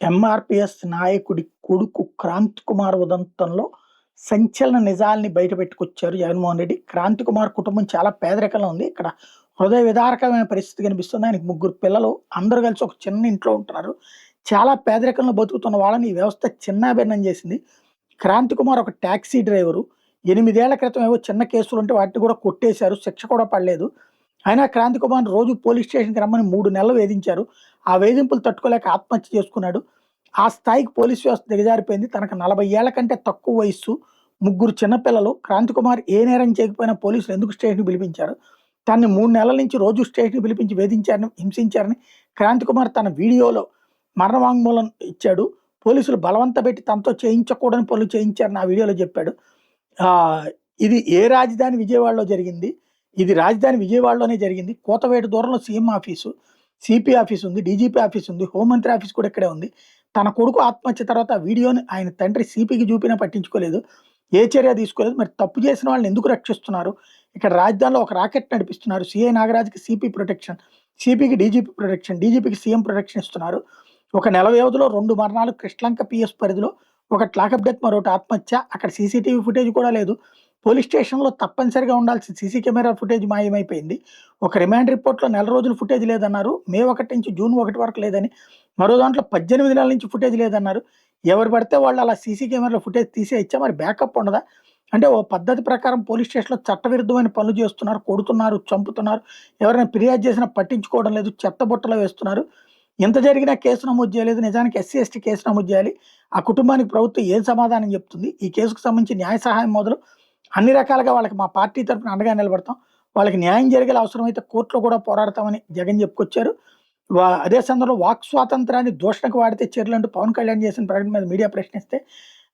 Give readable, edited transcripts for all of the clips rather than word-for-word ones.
MRPS నాయకుడి కొడుకు క్రాంతి కుమార్ ఉదంతంలో సంచలన నిజాల్ని బయటపెట్టుకొచ్చారు జగన్మోహన్ రెడ్డి. క్రాంతి కుమార్ కుటుంబం చాలా పేదరికంలో ఉంది. ఇక్కడ హృదయ విదారకమైన పరిస్థితి కనిపిస్తుంది. ఆయనకి ముగ్గురు పిల్లలు. అందరూ కలిసి ఒక చిన్న ఇంట్లో ఉంటున్నారు. చాలా పేదరికంలో బతుకుతున్న వాళ్ళని ఈ వ్యవస్థ చిన్నాభిన్నం చేసింది. క్రాంతి కుమార్ ఒక టాక్సీ డ్రైవరు. 8 ఏళ్ల క్రితం ఏవో చిన్న కేసులుంటే వాటిని కూడా కొట్టేశారు. శిక్ష కూడా పడలేదు. అయినా క్రాంతి కుమార్‌ని రోజు పోలీస్ స్టేషన్‌కి రమ్మని 3 నెలలు వేధించారు. ఆ వేధింపులు తట్టుకోలేక ఆత్మహత్య చేసుకున్నాడు. ఆ స్థాయికి పోలీస్ వ్యవస్థ దిగజారిపోయింది. తనకు 40 ఏళ్ల కంటే తక్కువ వయస్సు, ముగ్గురు చిన్నపిల్లలు. క్రాంతి కుమార్ ఏ నేరం చేయకపోయినా పోలీసులు ఎందుకు స్టేషన్‌కి పిలిపించారు? తనని 3 నెలల నుంచి రోజు స్టేషన్‌కి పిలిపించి వేధించారని, హింసించారని క్రాంతి కుమార్ తన వీడియోలో మరణ వాంగ్మూలం ఇచ్చాడు. పోలీసులు బలవంతపెట్టి తనతో చేయించకూడని పనులు చేయించారని ఆ వీడియోలో చెప్పాడు. ఇది ఏ రాజధాని విజయవాడలో జరిగింది. ఇది రాజధాని విజయవాడలోనే జరిగింది. కోతవేటు దూరంలో సీఎం ఆఫీసు, సిపి ఆఫీస్ ఉంది, డీజీపీ ఆఫీస్ ఉంది, హోంమంత్రి ఆఫీస్ కూడా ఇక్కడే ఉంది. తన కొడుకు ఆత్మహత్య తర్వాత ఆ వీడియోని ఆయన తండ్రి సిపికి చూపినా పట్టించుకోలేదు. ఏ చర్య తీసుకోలేదు. మరి తప్పు చేసిన వాళ్ళని ఎందుకు రక్షిస్తున్నారు? ఇక్కడ రాజధానిలో ఒక రాకెట్ నడిపిస్తున్నారు. సిఐ నాగరాజ్‌కి సిపి ప్రొటెక్షన్, సిపికి డీజీపీ ప్రొటెక్షన్, డీజీపీకి సీఎం ప్రొటెక్షన్ ఇస్తున్నారు. ఒక నెల వ్యవధిలో 2 మరణాలు కృష్ణలంక పిఎస్ పరిధిలో. ఒకటి లాకప్ డెత్, మరొకటి ఆత్మహత్య. అక్కడ సీసీటీవీ ఫుటేజ్ కూడా లేదు. పోలీస్ స్టేషన్‌లో తప్పనిసరిగా ఉండాల్సిన సీసీ కెమెరా ఫుటేజ్ మాయమైపోయింది. ఒక రిమాండ్ రిపోర్ట్‌లో నెల రోజులు ఫుటేజ్ లేదన్నారు. మే 1 నుంచి జూన్ 1 వరకు లేదని. మరో దాంట్లో 18 నెలల నుంచి ఫుటేజ్ లేదన్నారు. ఎవరు పడితే వాళ్ళు అలా సీసీ కెమెరాలో ఫుటేజ్ తీసేయచ్చా? మరి బ్యాకప్ ఉండదా? అంటే ఓ పద్ధతి ప్రకారం పోలీస్ స్టేషన్‌లో చట్టవిరుద్ధమైన పనులు చేస్తున్నారు. కొడుతున్నారు, చంపుతున్నారు. ఎవరైనా ఫిర్యాదు చేసినా పట్టించుకోవడం లేదు. చెత్తబుట్టలో వేస్తున్నారు. ఎంత జరిగినా కేసు నమోదు చేయలేదు. నిజానికి ఎస్సీ, ఎస్టీ కేసు నమోదు చేయాలి. ఆ కుటుంబానికి ప్రభుత్వం ఏం సమాధానం చెప్తుంది? ఈ కేసుకు సంబంధించి న్యాయ సహాయం మొదలు అన్ని రకాలుగా వాళ్ళకి మా పార్టీ తరఫున అండగా నిలబడతాం. వాళ్ళకి న్యాయం జరిగేలా అవసరమైతే కోర్టులో కూడా పోరాడతామని జగన్ చెప్పుకొచ్చారు. అదే సందర్భంలో వాక్ స్వాతంత్రాన్ని దూషణకు వాడితే చర్యలంటూ పవన్ కళ్యాణ్ చేసిన ప్రకటన మీద మీడియా ప్రశ్నిస్తే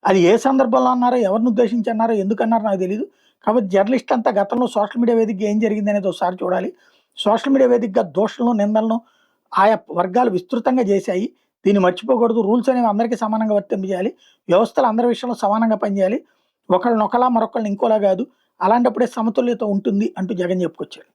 అది ఏ సందర్భంలో అన్నారో, ఎవరిని ఉద్దేశించి అన్నారో, ఎందుకన్నారో నాకు తెలీదు. కాబట్టి జర్నలిస్ట్ అంతా గతంలో సోషల్ మీడియా వేదికగా ఏం జరిగింది అనేది ఒకసారి చూడాలి. సోషల్ మీడియా వేదికగా దోషణలు, నిందలను ఆయా వర్గాలు విస్తృతంగా చేశాయి. దీన్ని మర్చిపోకూడదు. రూల్స్ అనేవి అందరికీ సమానంగా వర్తింపజేయాలి. వ్యవస్థలు అందరి విషయంలో సమానంగా పనిచేయాలి. ఒకళ్ళనొకలా మరొకళ్ళని ఇంకోలా కాదు. అలాంటప్పుడే సమతుల్యత ఉంటుంది అంటూ జగన్ చెప్పుకొచ్చారు.